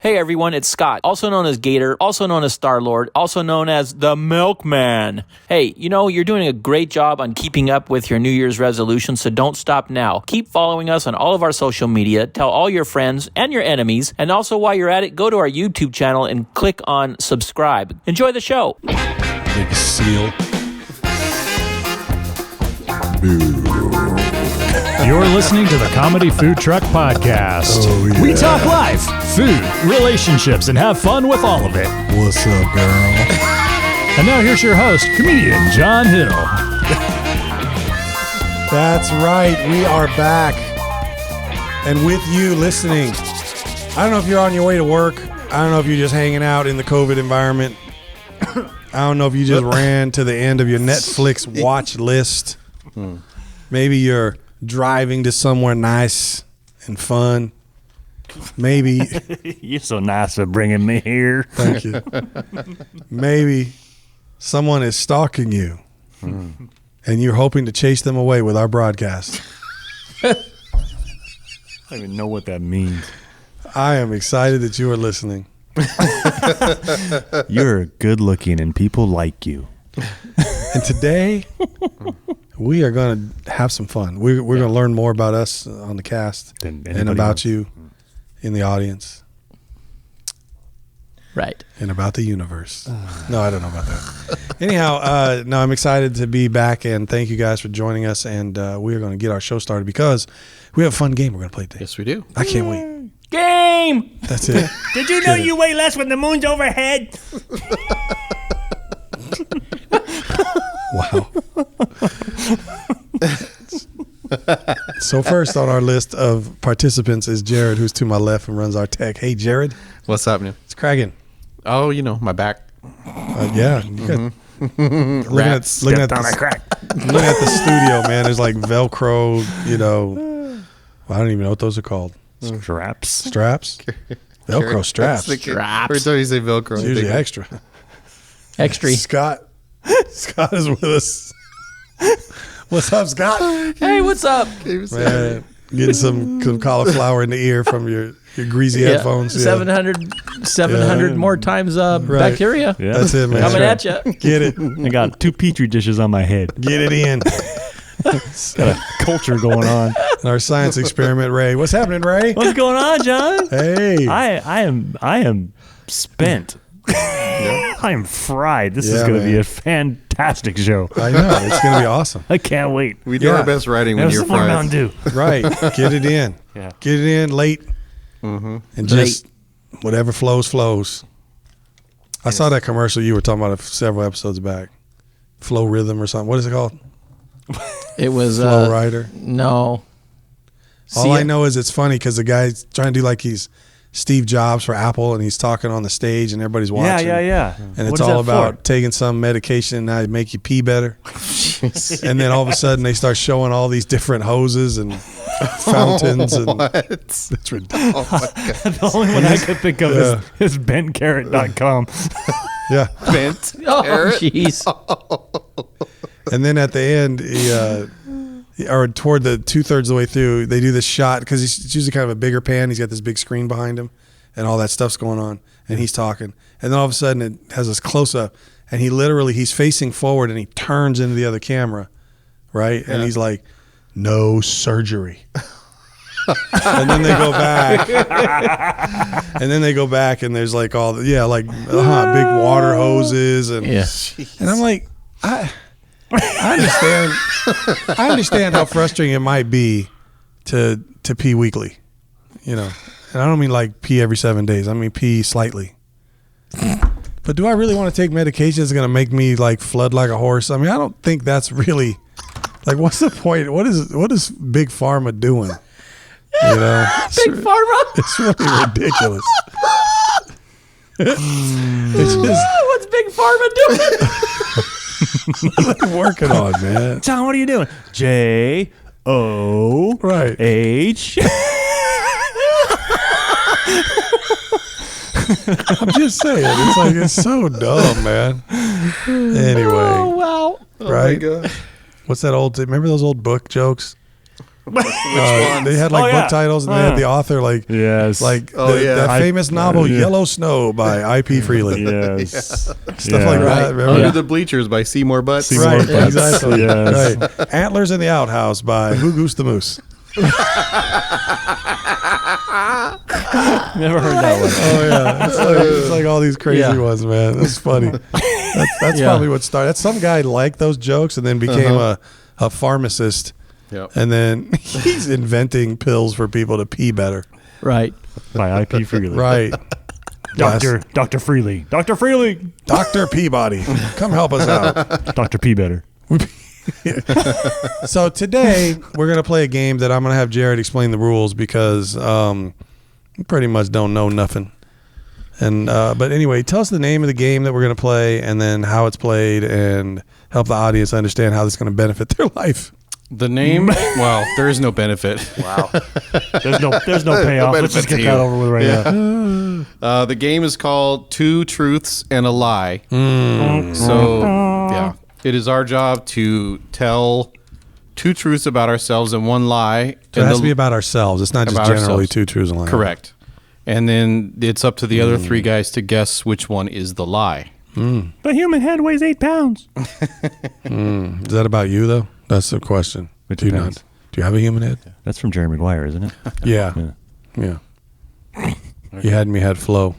Hey everyone, it's Scott, also known as Gator, also known as Star-Lord, also known as the Milkman. Hey, you know, you're doing a great job on keeping up with your New Year's resolutions, so don't stop now. Keep following us on all of our social media, tell all your friends and your enemies, and also while you're at it, go to our YouTube channel and click on subscribe. Enjoy the show. Big seal. You're listening to the Comedy Food Truck Podcast. Oh, yeah. We talk life, food, relationships, and have fun with all of it. What's up, girl? And now here's your host, comedian John Hill. That's right. We are back. And with you listening. I don't know if you're on your way to work. I don't know if you're just hanging out in the COVID environment. I don't know if you just ran to the end of your Netflix watch list. Maybe you're driving to somewhere nice and fun. Maybe. You're so nice for bringing me here. Thank you. Maybe someone is stalking you and you're hoping to chase them away with our broadcast. I don't even know what that means. I am excited that you are listening. You're good looking and people like you. And today, we are going to have some fun. We're going to learn more about us on the cast and about you in the audience. Right. And about the universe. No, I don't know about that. Anyhow, no, I'm excited to be back, and thank you guys for joining us. And we're going to get our show started because we have a fun game we're going to play today. Yes, we do. I can't wait. Game! That's it. Did you know you weigh less when the moon's overhead? Wow. So first on our list of participants is Jared, who's to my left and runs our tech. Hey, Jared. What's happening? It's cracking. Oh, you know, my back. Yeah. Looking at the studio, man. There's like Velcro, you know. I don't even know what those are called. Straps. Straps? Velcro straps. Straps. Every time you say Velcro, It's usually extra. Extra. Scott is with us. What's up, Scott? Hey, what's up? Man, getting some cauliflower in the ear from your greasy headphones. Yeah. 700 more times bacteria. Yeah. That's it, man. Coming at you. Get it. I got 2 Petri dishes on my head. Get it in. Got a culture going on. Our science experiment, Ray. What's happening, Ray? What's going on, John? Hey. I am spent. I am fried. This is going to be a fantastic show. I know. It's going to be awesome. I can't wait. We do our best writing when you're fried. Mountain Dew. Right. Get it in. Yeah. Get it in late. And just whatever flows. I saw that commercial you were talking about several episodes back. Flow Rhythm or something. What is it called? It was Flow Rider. No. All I know is it's funny because the guy's trying to do like he's Steve Jobs for Apple, and he's talking on the stage, and everybody's watching. Yeah. And it's all about taking some medication and how to make you pee better. And then all of a sudden, they start showing all these different hoses and fountains. And it's ridiculous. Oh my God. The only one I could think of is bentcarrot.com. Yeah. Bent. Oh, carrot. jeez. And then at the end, or toward the 2/3 of the way through, they do this shot because it's usually kind of a bigger pan. He's got this big screen behind him, and all that stuff's going on, and he's talking. And then all of a sudden, it has this close up, and he's facing forward, and he turns into the other camera, right? Yeah. And he's like, "No surgery." And then they go back, and there's like all big water hoses, and and I'm like, I understand how frustrating it might be to pee weekly, you know. And I don't mean like pee every 7 days. I mean pee slightly. But do I really want to take medication that's going to make me like flood like a horse? I mean, I don't think that's really like, what's the point? What is Big Pharma doing? You know, Big Pharma? It's really ridiculous. It's just, What's Big Pharma doing? what are you working on, man? John, what are you doing? J-O-H. I'm just saying. It's like, it's so dumb, man. Anyway. Oh, wow. Right? Oh, my God. What's that remember those old book jokes? Which ones? They had book titles, and they had the author Yes. that famous novel Yellow Snow by I.P. Freely. Yes. Stuff like that. Remember? Under the Bleachers by Seymour Butts. Right, Butts. exactly. Yes. Right. Antlers in the Outhouse by Who Goose the Moose. Never heard that one. Oh yeah, it's like all these crazy ones, man. That's funny. That's probably what started. That's some guy liked those jokes and then became a pharmacist. Yep. And then he's inventing pills for people to pee better. Right. By I.P. Freely. Right. Dr. Freely. Dr. Freely. Dr. Peabody, come help us out. Dr. P. Better. So today we're going to play a game that I'm going to have Jared explain the rules because we pretty much don't know nothing. And but anyway, tell us the name of the game that we're going to play and then how it's played and help the audience understand how this is going to benefit their life. The name? Well, there is no benefit. Wow. There's no payoff. Let's just get that over with right now. The game is called Two Truths and a Lie. So, yeah. It is our job to tell two truths about ourselves and one lie. So it has to be about ourselves. It's not just generally two truths and a lie. Correct. And then it's up to the other three guys to guess which one is the lie. The human head weighs 8 pounds. Is that about you, though? That's the question. It Do you depends. do you have a human head? That's from Jerry Maguire, isn't it? Yeah. You had me at flow.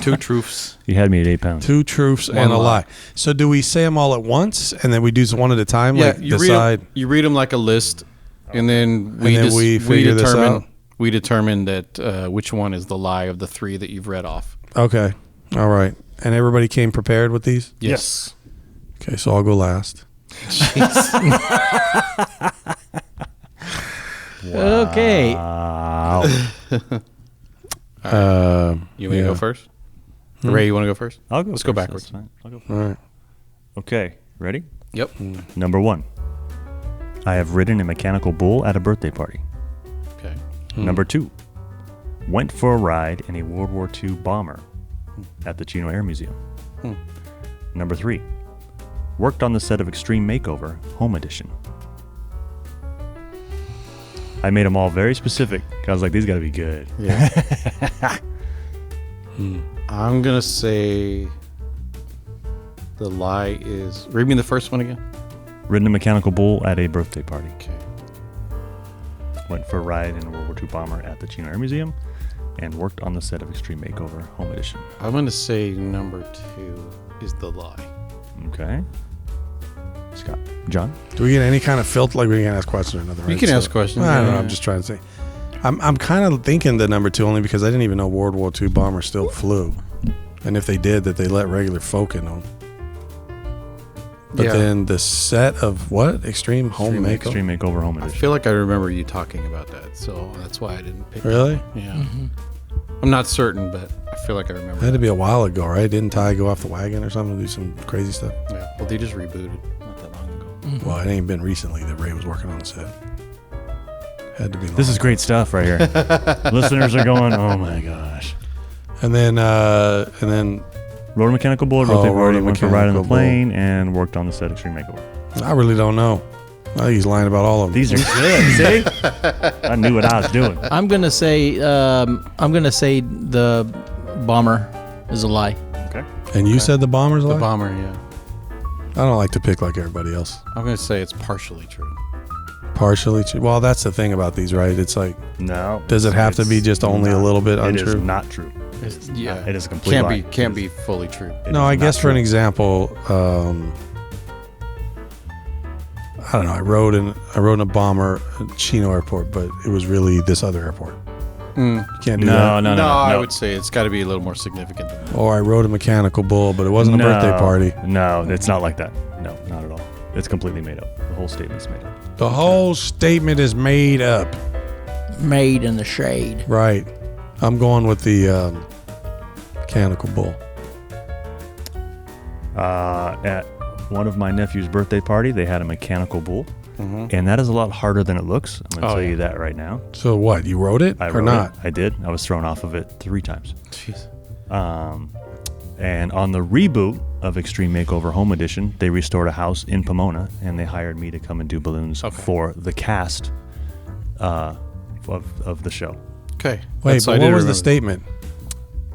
Two truths. You had me at 8 pounds. Two truths and a lie. So do we say them all at once and then we do one at a time? Yeah, like decide. you read them like a list, and then we figure this out? We determine that which one is the lie of the three that you've read off. Okay. All right. And everybody came prepared with these? Yes. Okay, so I'll go last. Okay. Wow. You want to go first? Ray, you want to go first? I'll go Let's first. go backwards. That's fine. I'll go first. All right. Okay, ready? Yep. Number 1. I have ridden a mechanical bull at a birthday party. Okay. Number 2. Went for a ride in a World War II bomber at the Chino Air Museum. Number 3. Worked on the set of Extreme Makeover Home Edition. I made them all very specific. I was like, these got to be good. Yeah. I'm going to say the lie is... Read me the first one again. Ridden a mechanical bull at a birthday party. Okay. Went for a ride in a World War II bomber at the Chino Air Museum. And worked on the set of Extreme Makeover Home Edition. I'm going to say number 2 is the lie. Okay. Scott. John? Do we get any kind of filter? Like we can ask questions or nothing, You can ask questions. I don't know. Yeah. I'm just trying to say. I'm kind of thinking the number 2 only because I didn't even know World War II bombers still flew. And if they did, that they let regular folk in them. But then the set of what? Extreme Home Makeover? Extreme Makeover Home I Edition. feel like I remember you talking about that, so that's why I didn't pick it. Really? Yeah. I'm not certain, but I feel like I remember It had to that. be a while ago, right? Didn't Ty go off the wagon or something to do some crazy stuff? Yeah. Well, they just rebooted not that long ago. Well, it ain't been recently that Ray was working on the set. Had to be long. This is great stuff right here. Listeners are going, oh my gosh. And then Rode a mechanical bull at Oh, birthday rode party, a went for a ride on the mechanical plane, and worked on the set of Extreme Makeover. I really don't know. I think he's lying about all of them. These are good, see? I knew what I was doing. I'm gonna say the bomber is a lie. Okay. And you said the bomber's The lie? bomber, yeah. I don't like to pick like everybody else. I'm going to say it's partially true. Partially true. Well, that's the thing about these, right? It's like, No. does it have to be just only a little bit It is untrue? not true. Yeah. It is a complete lie. Can't be fully true. It No, is I not guess for an true. example, I don't know. I rode in a bomber at Chino Airport, but it was really this other airport. You can't do that. No, I would say it's got to be a little more significant than that. Or I rode a mechanical bull, but it wasn't a birthday party. No, it's not like that. No, not at all. It's completely made up. The whole statement's made up. The whole statement is made up. Made in the shade. Right. I'm going with the mechanical bull. At one of my nephew's birthday party, they had a mechanical bull, and that is a lot harder than it looks. I'm going to tell you that right now. So what? You rode it I or rode not? it. I did. I was thrown off of it 3 times. Jeez. And on the reboot of Extreme Makeover Home Edition, they restored a house in Pomona, and they hired me to come and do balloons for the cast of the show. Okay. Wait, but what was the statement?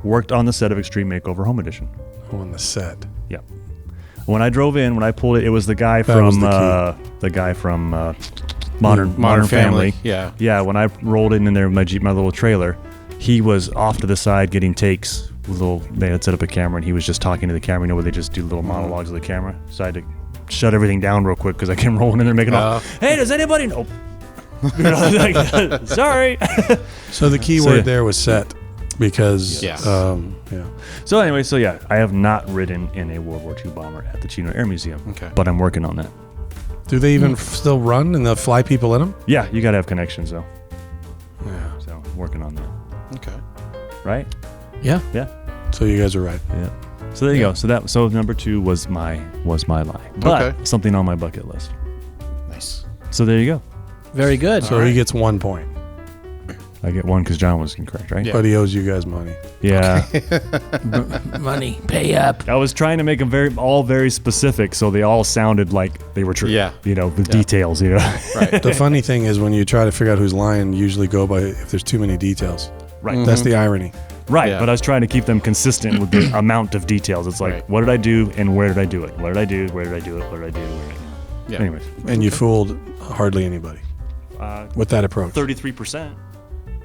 Worked on the set of Extreme Makeover Home Edition. On the set. Yeah. When I drove in, when I pulled it, it was the guy from Modern Family. Yeah. Yeah. When I rolled in there with my Jeep, my little trailer, he was off to the side getting takes. They had set up a camera, and he was just talking to the camera. You know, where they just do little monologues of the camera. So I had to shut everything down real quick because I came rolling in there making all. Hey, does anybody know? Sorry. So the key word there was set. Because, Yeah. So anyway, I have not ridden in a World War II bomber at the Chino Air Museum. Okay. But I'm working on that. Do they even still run and they'll fly people in them? Yeah, you got to have connections, though. Yeah. So working on that. Okay. Right? Yeah. Yeah. So you guys are right. Yeah. So there you go. So number 2 was my lie. But something on my bucket list. Nice. So there you go. Very good. So he gets 1 point. I get 1 because John was incorrect, right? Yeah. But he owes you guys money. Yeah. Money, pay up. I was trying to make them all very specific, so they all sounded like they were true. Yeah. You know, with details, you know. Right. The funny thing is when you try to figure out who's lying, you usually go by if there's too many details. Right. That's the irony. Right, Yeah. but I was trying to keep them consistent with the amount of details. It's like, Right. what did I do and where did I do it? What did I do? Where did I do it? What did I do? Where did I do it? Yeah. Anyways, And you fooled hardly anybody with that approach. 33%.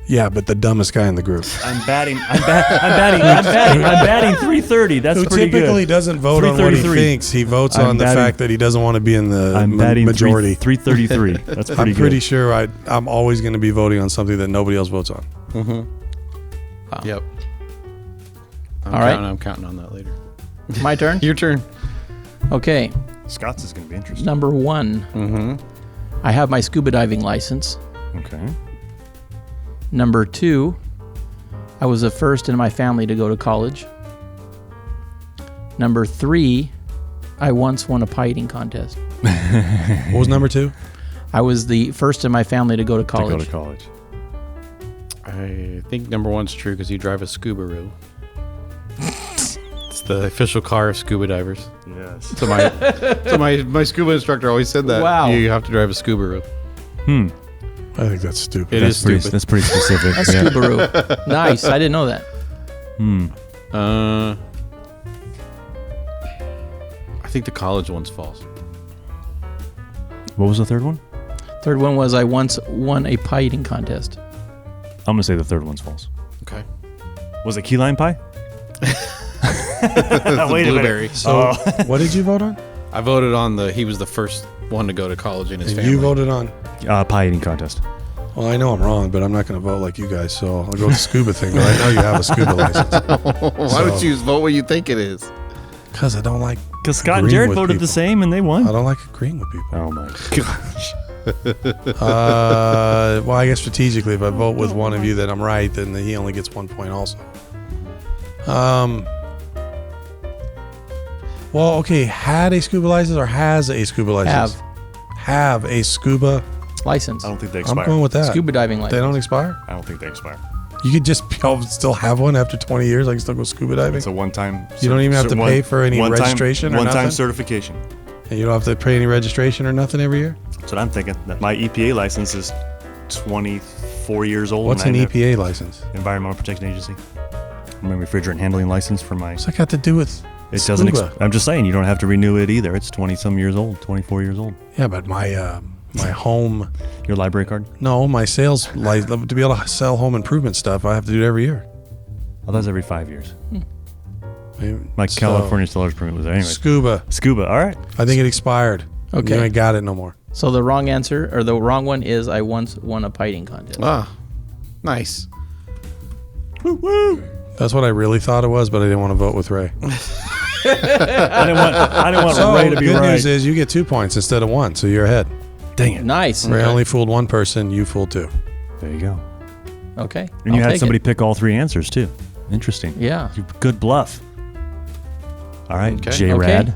Yeah, but the dumbest guy in the group. I'm batting 330. That's Who pretty typically good. doesn't vote on what he 333. thinks. He votes I'm on the batting- fact that he doesn't want to be in the I'm batting majority. 333. That's pretty I'm good. pretty sure I'm always going to be voting on something that nobody else votes on. Yep. All right. I'm counting on that later. My turn? Your turn. Okay. Scott's is going to be interesting. Number 1. Mm-hmm. I have my scuba diving license. Okay. Number 2, I was the first in my family to go to college. Number 3, I once won a pie eating contest. What was number 2? I was the first in my family to go to To college. go to college. I think number 1's true because you drive a Scuba-roo. It's the official car of scuba divers. Yes. So my scuba instructor always said that. Wow. You have to drive a Scuba-roo. I think that's stupid. It is stupid. That's pretty specific. That's Scuba-roo. Nice. I didn't know that. I think the college one's false. What was the third one? Third one was I once won a pie eating contest. I'm going to say the third one's false. Okay. Was it key lime pie? Wait a blueberry. So, what did you vote on? I voted on he was the first one to go to college in his And family. you voted on? Pie eating contest. Well, I know I'm wrong, but I'm not going to vote like you guys, so I'll go with the scuba thing. But I know you have a scuba license. Why don't you vote what you think it is? Because I don't like. Because Scott and agreeing Jared with voted people. the same and they won. I don't like agreeing with people. Oh my gosh. Well, I guess strategically, if I vote with one of you that I'm right, then he only gets 1 point also. Well, okay, had a scuba license or has a scuba license? Have a scuba. License. I don't think they I'm expire. going with that. Scuba diving They license. don't expire? I don't think they expire. You could just still have one after 20 years. I can still go scuba diving. It's a one-time. You don't even have to pay for any registration or One-time nothing? certification. And you don't have to pay any registration or nothing every year? That's what I'm thinking. That my EPA license is 24 years old. What's and an I have EPA license? Environmental Protection Agency. My refrigerant handling license for my. What's that got to do with It doesn't. scuba? I'm just saying you don't have to renew it either. It's 20-some years old, 24 years old. Yeah, but my home, Your library card? no, my sales, to be able to sell home improvement stuff, I have to do it every year. Oh, that's every 5 years. My So, California seller's permit was there. Anyway, Scuba. scuba. All right. I think it expired. Okay. You ain't got it no more. So the wrong answer, or the wrong one is I once won a pie eating contest. Ah, nice. That's what I really thought it was, but I didn't want to vote with Ray. I didn't want So, Ray to be good right. news is you get 2 points instead of 1, so you're ahead. Dang it. Nice. Ray only fooled one person, you fooled 2. There you go. Okay. And you I'll had take somebody it. pick all 3 answers too. Interesting. Yeah. Good bluff. All right, Okay. J-Rad.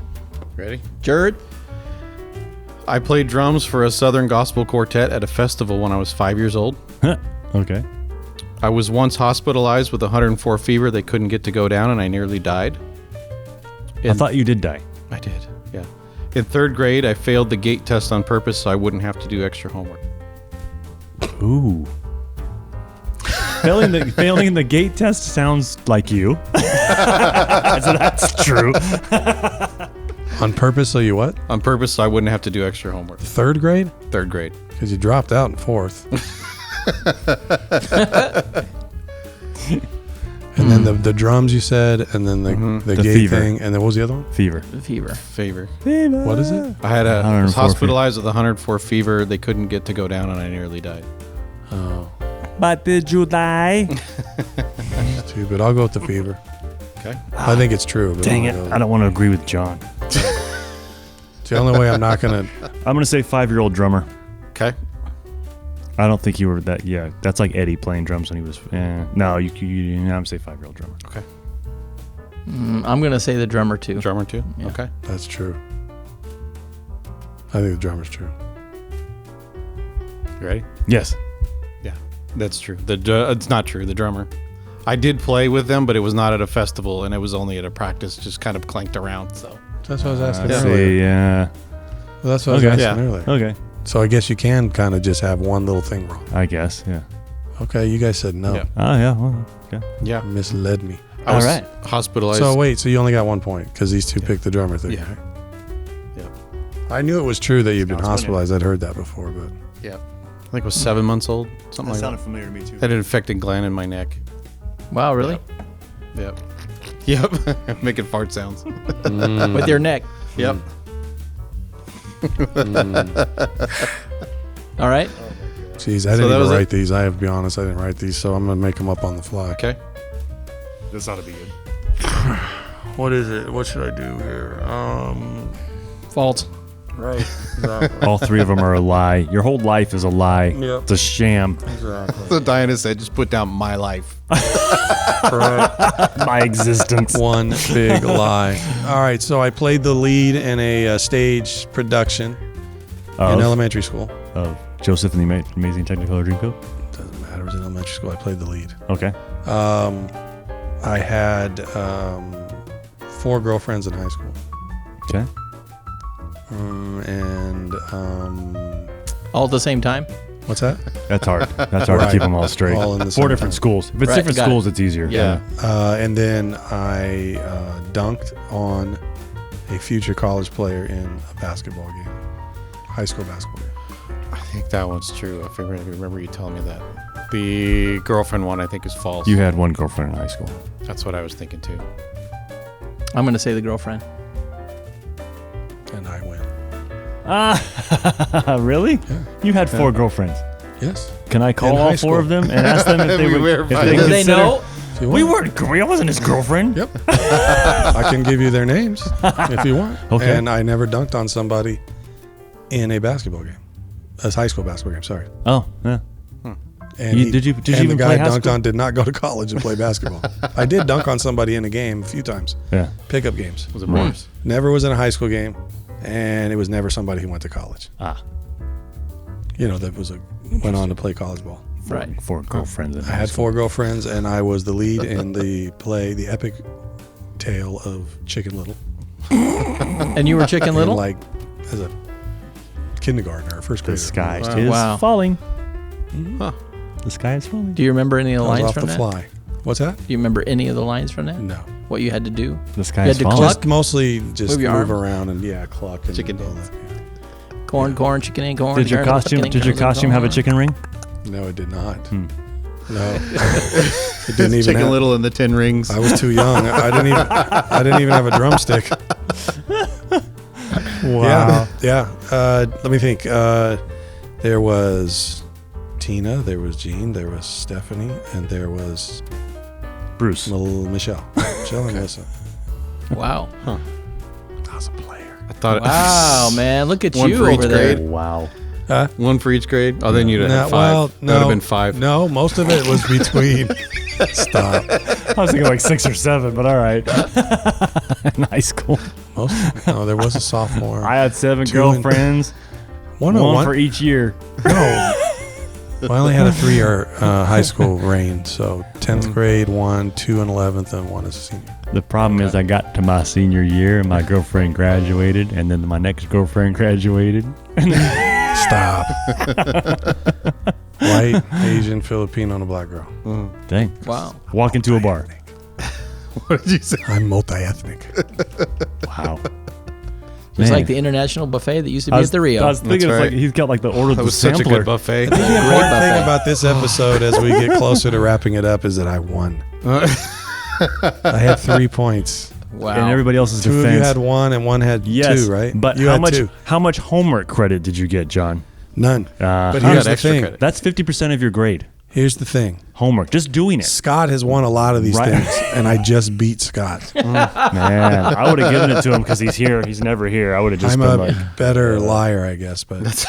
Ready? Jared? I played drums for a Southern gospel quartet at a festival when I was 5 years old. Okay. I was once hospitalized with 104 fever. They couldn't get to go down, and I nearly died. I thought you did die. I did, yeah. In 3rd grade, I failed the gate test on purpose so I wouldn't have to do extra homework. Ooh. Failing the gate test sounds like you. So that's true. On purpose, so you what? On purpose so I wouldn't have to do extra homework. 3rd grade? 3rd grade. Because you dropped out in 4th. And then the drums you said, and then the gate fever. thing, and then what was the other one? Fever. Fever. What is it? I had was 104 hospitalized with 104 fever. They couldn't get to go down, and I nearly died. Oh, But did you die? stupid. I'll go with the fever. Okay. I think it's true. But Dang it. I don't want to agree with John. It's the only way I'm not going to. I'm going to say 5-year-old drummer. Okay. I don't think you were that. Yeah, that's like Eddie playing drums when he was. No, I'm going to say 5-year-old drummer. Okay. I'm going to say the drummer too. Drummer too? Yeah. Okay. That's true. I think the drummer's true. You ready? Yes. Yeah, that's true. It's not true. The drummer. I did play with them, but it was not at a festival, and it was only at a practice, just kind of clanked around. So That's what I was asking Let's earlier. see, yeah. Well, that's what I was Okay. asking Yeah. earlier. Okay. So I guess you can kind of just have one little thing wrong. I guess. Yeah. Okay, you guys said no. Yeah. Oh yeah. Well, okay. yeah, Misled me. I was All right. hospitalized. So wait, so you only got 1 point because these two picked the drummer thing. Yeah. right? Yep. I knew it was true that you've been Sounds funny. hospitalized. I'd heard that before, but Yeah, I think I was 7 months old, something like that. familiar to me too. Had an infected gland in my neck. Wow, really? Yep. Yep. Making fart sounds. With your neck. Yep. All right. geez, I So didn't that even was it? write these. I have to be honest, I didn't write these, so I'm gonna make them up on the fly. Okay. This ought to be good. What is it? What should I do here? False. Right. Exactly. All 3 of them are a lie. Your whole life is a lie. Yep. It's a sham. Exactly. So Diana said, just put down my life. Correct. My existence. One big lie. All right, so I played the lead in a stage production in elementary school. Of Joseph and the Amazing Technicolor Dreamcoat. Doesn't matter. It was in elementary school. I played the lead. Okay. I had 4 girlfriends in high school. Okay. All at the same time? What's that? That's hard. That's hard to keep them all straight. All in the 4 same different time. schools. If it's Right, different got schools, it's easier. Yeah. And then I dunked on a future college player in a basketball game, high school basketball game. I think that one's true. I remember you telling me that. The girlfriend one, I think, is false. You had one girlfriend in high school. That's what I was thinking too. I'm going to say the girlfriend. And I win. Really? Yeah. You had 4 girlfriends. Yes. Can I call In all high 4 of school. them and ask them if they We would? If verified they it. Do they consider- know? If you We want. weren't. I wasn't his girlfriend. Yep. I can give you their names if you want. Okay. And I never dunked on somebody in a basketball game. A high school basketball game, sorry. Oh, yeah. And Did you and even the guy play I high dunked school? on did not go to college and play basketball. I did dunk on somebody in a game a few times. Yeah. Pickup games. Was it worse? Never was in a high school game, and it was never somebody who went to college. Ah. You know, that went on to play college ball. Right. 4 girlfriends. In I high had school. 4 girlfriends, and I was the lead in the play, The Epic Tale of Chicken Little. And you were Chicken And, Little? like, as a kindergartner or first The grader. sky Wow. is Wow. falling. Huh. The sky is falling. Do you remember any of the I was lines off from the that? fly. What's that? Do you remember any of the lines from that? No. What you had to do? The sky You is had to falling. cluck? Just mostly just Move your move arms? around and cluck and Chicken all dance. that. Corn, chicken and corn. Did your costume have a chicken ring? No, it did not. Hmm. No, it didn't even. Chicken have, Little and the 10 Rings. I was too young. I didn't even have a drumstick. Wow. Yeah. Let me think. There was Tina. There was Jean. There was Stephanie, and there was Bruce. Michelle. Michelle and Melissa. Wow. I was a player. I thought Wow, man. Look at One you for each over there. grade. Wow. one for each grade. Oh, then you'd have had 5. Well, That would have been 5. No, most of it was between. Stop. I was thinking like 6 or 7, but all right. In high school, No, there was a sophomore. I had 7 Two girlfriends, one one for each year. No. Well, I only had a 3-year high school reign, so 10th grade, 1, 2 in 11th, and 1 as a senior. The problem is I got to my senior year and my girlfriend graduated, and then my next girlfriend graduated. Stop. White, Asian, Filipino, and a black girl. Dang. Wow. Walk into a bar. What did you say? I'm multi-ethnic. Wow. It's Man. like the international buffet that used to be at the Rio. I was thinking That's it's like right. he's got like the order of That the was such a sampler. good buffet. The important buffet. thing about this episode as we get closer to wrapping it up is that I won. I had 3 points. Wow. And everybody else's 2 defense. of you had 1 and 1 had yes, 2, right? But you how had much? 2. How much homework credit did you get, John? None. But You here's got the extra thing. credit. That's 50% of your grade. Here's the thing. Homework. Just doing it. Scott has won a lot of these Right. things, and I just beat Scott. Man, I would have given it to him because he's here. He's never here. I would have just I'm been a like, better liar, I guess, but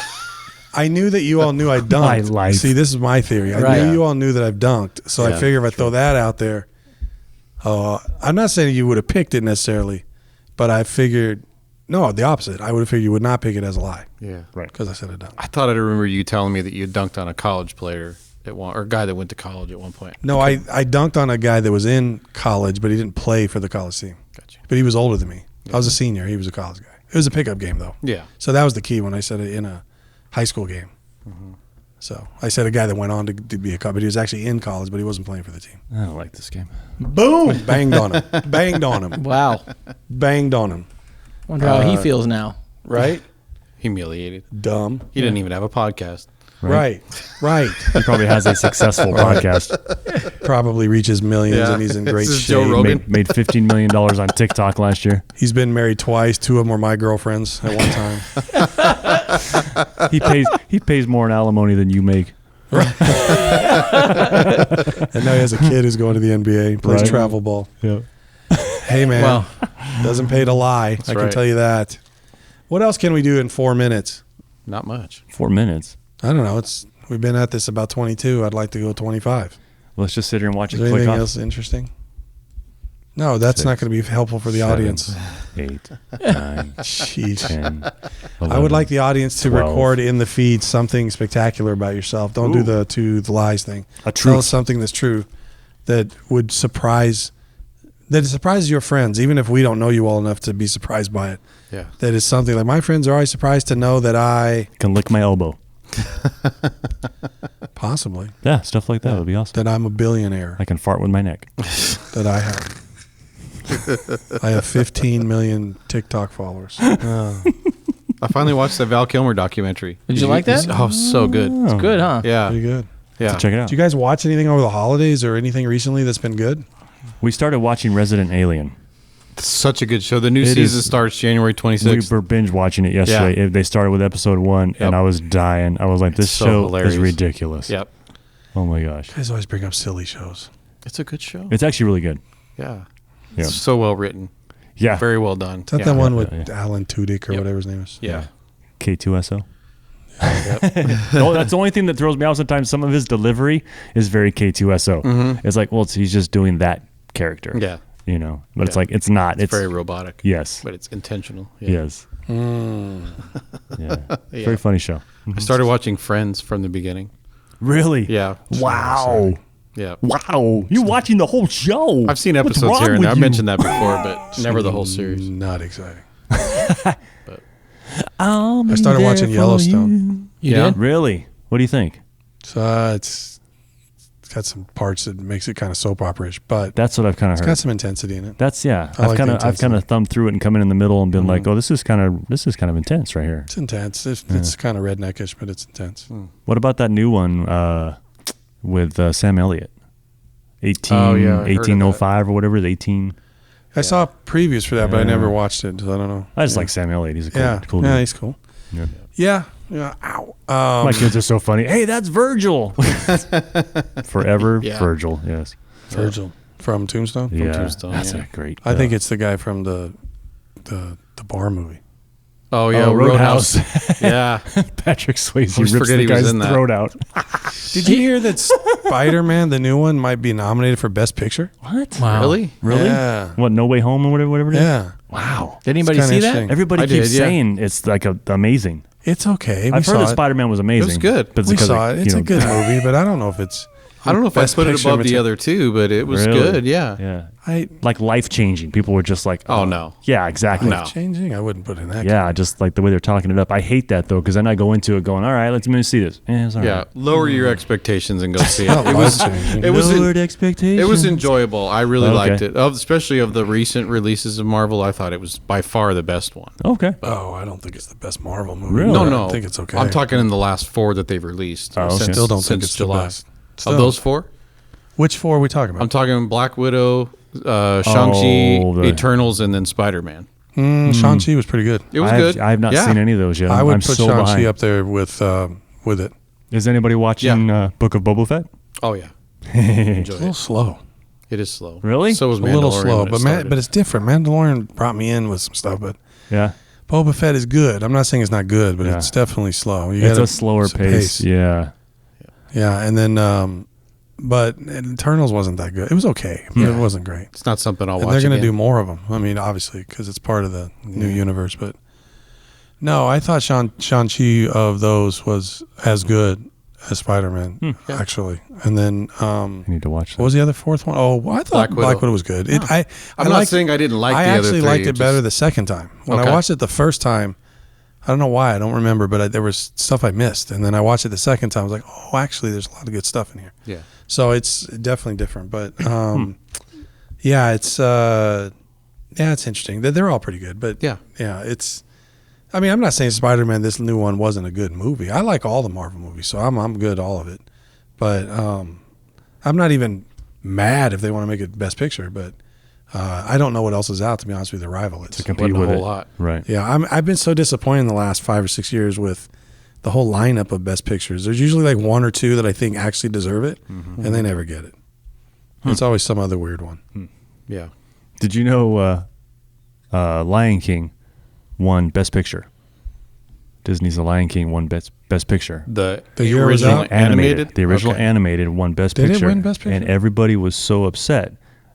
I knew that you all knew I dunked. My life. See, this is my theory. I Right. knew you all knew that I've dunked, so I Yeah, figure if I throw that out there, I'm not saying you would have picked it necessarily, but I figured, no, the opposite. I would have figured you would not pick it as a lie Yeah. right. because I said it dunked. I thought I remember you telling me that you dunked on a college player at one, or a guy that went to college at one point. No, I dunked on a guy that was in college, but he didn't play for the college team. Gotcha. But he was older than me. I was a senior. He was a college guy. It was a pickup game, though. Yeah. So that was the key when I said it in a high school game. So I said a guy that went on to be a coach, but he was actually in college, but he wasn't playing for the team. I don't like this game. Boom! Banged on him. Banged on him. Wow. Banged on him. Wonder how he feels now. Right? Humiliated. Dumb. He didn't even have a podcast. Right. Right. He probably has a successful podcast. Probably reaches millions Yeah. and he's in great This is shape. Joe Rogan. Made $15 million on TikTok last year. He's been married twice. 2 of them were my girlfriends at one time. He pays more in alimony than you make. And now he has a kid who's going to the NBA, plays Right. travel ball. Yeah. Hey, man. Well, Doesn't pay to lie. I can right. tell you that. What else can we do in 4 minutes? Not much. 4 minutes. I don't know. We've been at this about 22. I'd like to go 25. Let's just sit here and watch Is it there click anything off. else interesting? No, that's not going to be helpful for the 7, audience. 8, 9, Jeez. 10, I would like the audience to 12. record in the feed something spectacular about yourself. Don't do the lies thing. A Tell truth. us something that's true that would surprise, that surprises your friends, even if we don't know you well enough to be surprised by it. Yeah. That is something like my friends are always surprised to know that I Can lick my elbow. possibly Yeah, stuff like that would be awesome. that I'm a billionaire. I can fart with my neck. That I have 15 million TikTok followers. I finally watched the Val Kilmer documentary. Did you like that? Oh, so good. It's good, huh? Yeah. Pretty good. Yeah. Check it out. Did you guys watch anything over the holidays or anything recently that's been good? We started watching Resident Alien. Such a good show. The new It season is- Starts January 26th. We were binge watching it yesterday. They started with episode 1, Yep. and I was dying. I was like, this so show hilarious. is ridiculous. Yep. Oh my gosh. You guys always bring up silly shows. It's a good show. It's actually really good. Yeah. Yeah. It's so well written. Yeah. Very well done. Is that yeah. that one with yeah. Alan Tudyk or Yep. whatever his name is? Yeah. K2SO. Yep. No, that's the only thing that throws me out sometimes. Some of his delivery is very K2SO. It's like, well, he's just doing that character. Yeah. You know, but it's Yeah. like, it's not. It's very robotic. Yes. But it's intentional. Yeah. Yes. Yeah. Very funny show. I started watching Friends from the beginning. Really? Yeah. Wow. Yeah. Wow. You're watching the whole show. I've seen What's episodes wrong here and with there. I've you? mentioned that before, but never the whole series. Not exciting. I I started watching Yellowstone. You Yeah. did? Really? What do you think? So it's got some parts that makes it kind of soap opera-ish, but That's what I've kind of it's heard. got some intensity in it. That's yeah. I I've like kind the of I've intensity. kind of thumbed through it and come in the middle and been like, oh, this is kind of intense right here. It's intense. It's kind of redneckish, but it's intense. What about that new one with Sam Elliott? 18, Oh, yeah, I heard of 1805 or whatever it is, 18. I saw previews for that, but I Yeah. never watched it, so I don't know. I just like Sam Elliott. He's a Yeah, cool yeah, dude. he's cool. Yeah. Yeah, yeah. Ow. My kids are so funny. Hey, that's Virgil. Forever Yeah. Virgil. Yes. Virgil from Tombstone. Yeah. Tombstone, That's yeah. a great. I think it's the guy from the bar movie. Oh, yeah. Oh, Roadhouse. yeah. Patrick Swayze Always rips forget the he was guy's in that. throat out. Did you hear that Spider-Man, the new one, might be nominated for Best Picture? What? Wow. Really? Really? Yeah. What? No Way Home or whatever it is. Yeah. Wow. Did anybody It's see kinda that? interesting. Everybody I keeps did, yeah. saying it's like amazing. It's okay. I've heard that Spider-Man was amazing. It was good. But it's We because saw of, it. It's a good movie, but I don't know if it's. I don't know if I Best put it Picture above the material. other two, but it was Really? good. Yeah. Yeah. I Like life-changing. People were just like, Oh, no. Yeah, exactly. No. changing. I wouldn't put it in that. Yeah, just like the way they're talking it up. I hate that, though, because then I go into it going, all right, let's see this. It's all Yeah. right. Lower your expectations and go see it. Not It was. life-changing. It was. Lowered expectations. It was enjoyable. I really Okay. liked it. Especially of the recent releases of Marvel, I thought it was by far the best one. Okay. Oh, I don't think it's the best Marvel movie. Really? No, but no. I think it's okay. I'm talking in the last 4 that they've released. Oh, okay. Since, Still don't think since it's July. the best. Of Still. those 4? Which 4 are we talking I'm about? talking Black Widow, Shang-Chi, Oh, the- Eternals, and then Spider-Man. Shang-Chi was pretty good. It was I good. have not Yeah. seen any of those yet. I would I'm put so Shang-Chi behind. up there with it. Is anybody watching Book of Boba Fett? Oh, yeah. It's Enjoy a little it. slow. It is slow. Really? So was A little Mandalorian slow, when it but started. but it's different. Mandalorian brought me in with some stuff, but Yeah. Boba Fett is good. I'm not saying it's not good, but Yeah. it's definitely slow. You It's gotta- a slower it's pace. Yeah. Yeah, and then but Eternals wasn't that good. It was okay, but it wasn't great. It's not something I'll And watch they're going to again. do more of them. I mean, obviously, because it's part of the new universe. But no, I thought Shang-Chi of those was as good as Spider-Man, actually. And then I need to watch that. what was the other fourth one? Oh, well, I thought Black Black Widow. Widow was good. I'm not saying I didn't like I the other actually three, liked it just- better the second time. When Okay. I watched it the first time, I don't know why. I don't remember, but there was stuff I missed. And then I watched it the second time. I was like, oh, actually, there's a lot of good stuff in here. Yeah. So it's definitely different, but yeah, it's interesting. They're all pretty good, but Yeah. it's. I mean, I'm not saying Spider-Man, this new one, wasn't a good movie. I like all the Marvel movies, so I'm good all of it. But I'm not even mad if they want to make it Best Picture. But I don't know what else is out. To be honest with you, the rival is. to compete Wasn't a with whole it. lot. Right. Yeah, I've been so disappointed in the last 5 or 6 years with the whole lineup of Best Pictures. There's usually like 1 or 2 that I think actually deserve it, and they never get it. It's always some other weird one. Yeah. Did you know Lion King won Best Picture? Disney's The Lion King won Best Picture. The year it was original out? animated? The original Okay. animated won Best Did it Picture. win Best Picture? And everybody was so upset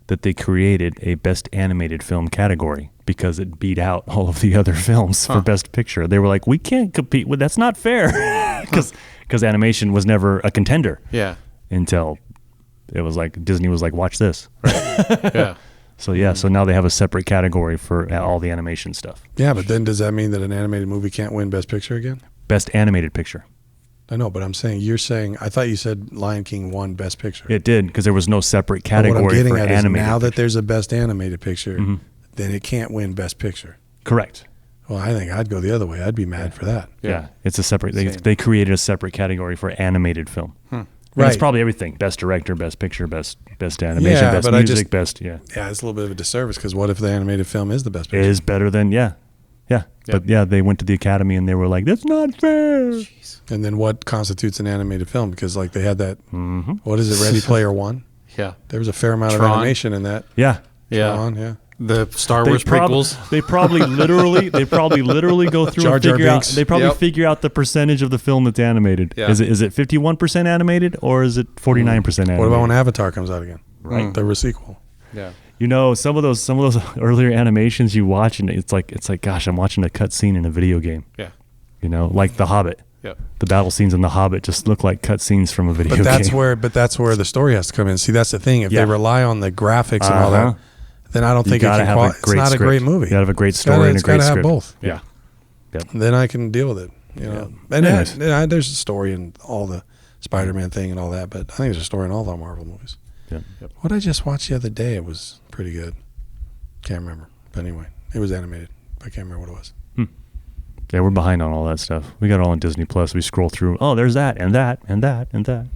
that they created a Best Animated Film category because it beat out all of the other films for Best Picture. They were like, we can't compete with, that's not fair. Because animation was never a contender Yeah. until it was like, Disney was like, watch this. Yeah. So yeah, so now they have a separate category for all the animation stuff. Yeah, but then does that mean that an animated movie can't win Best Picture again? Best Animated Picture. I know, but you're saying, I thought you said Lion King won Best Picture. It did because there was no separate But category what I'm getting for at is animated. now that picture. there's a Best Animated Picture, then it can't win Best Picture. Correct. Well, I think I'd go the other way. I'd be mad for that. Yeah, it's a separate. Same. They created a separate category for animated film. And Right. it's probably everything: best director, best picture, best animation, Yeah, best but I music, just- best. Yeah, Yeah, it's a little bit of a disservice because what if the animated film is the Best it Picture? is better than yeah. But yeah, they went to the Academy and they were like, "That's not fair." And then what constitutes an animated film? Because like they had that, what is it, Ready Player One? Yeah. There was a fair amount of Tron. animation in that. Yeah, Yeah. Tron, yeah. The Star Wars prequels. They probably literally go through Jar and Jar figure out. Binks. They probably Yep. figure out the percentage of the film that's animated. Yeah. Is it 51% animated or is it 49% animated? What about when Avatar comes out again? Right. The sequel. Yeah. You know, some of those earlier animations you watch and it's like gosh, I'm watching a cutscene in a video game. Yeah. You know, like The Hobbit. Yeah. The battle scenes in The Hobbit just look like cutscenes from a video But that's game. where the story has to come in. See, that's the thing. If Yeah. they rely on the graphics and all Uh-huh. that, then I don't You think it gotta can have a qualify. It's great not a script. great movie. You gotta have a great It's story gotta- and a it's great gotta have script. both. Yeah. Yep. Then I can deal with it. You know, and Anyways. there's a story in all the Spider-Man thing and all that, but I think there's a story in all the Marvel movies. Yep. What I just watched the other day, it was pretty good. Can't remember, but anyway, it was animated. I can't remember what it was. Yeah, we're behind on all that stuff. We got it all on Disney Plus. We scroll through. Oh, there's that and that and that and that.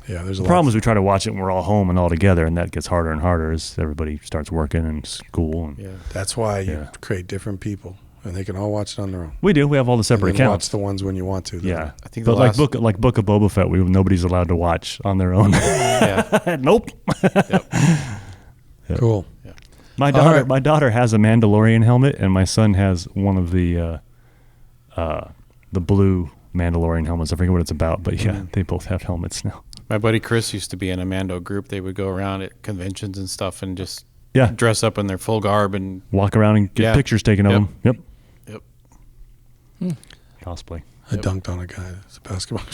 Yeah, there's a The lot. problem is we try to watch it when we're all home and all together, and that gets harder and harder as everybody starts working and school. And Yeah. That's why you Yeah. create different people, and they can all watch it on their own. we do. We have all the separate And then accounts. watch the ones when you want to. Yeah, I think but the like last- Book of Boba Fett, nobody's allowed to watch on their own. Yeah. Nope. Cool. My All right. daughter has a Mandalorian helmet, and my son has one of the blue Mandalorian helmets. I forget what it's about, but yeah, they both have helmets now. My buddy Chris used to be in a Mando group. They would go around at conventions and stuff and just Yeah, dress up in their full garb and walk around and get Yeah. pictures taken of Yep. them. Yep. Yep. cosplay. I dunked on a guy. It's a basketball.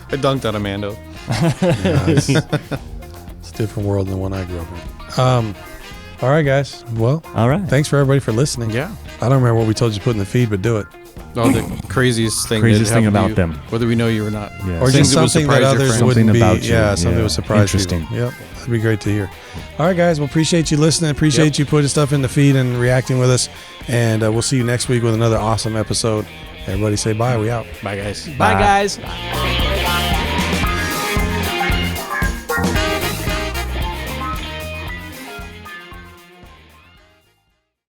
I dunked on Amando. It's a different world than the one I grew up in. All right, guys. Well, All right. thanks for everybody for listening. Yeah. I don't remember what we told you to put in the feed, but do it. Oh, the craziest thing. Craziest that thing happened to about you, them. whether we know you or not. Yeah. Or Things just that would something that surprise your others friends. wouldn't Something be. about you. Yeah, something Yeah. would surprise Interesting. people. Yep. That'd be great to hear. All right, guys. Well, appreciate you listening. Appreciate you putting stuff in the feed and reacting with us. And we'll see you next week with another awesome episode. Everybody say bye. We out. Bye, guys. Bye, guys.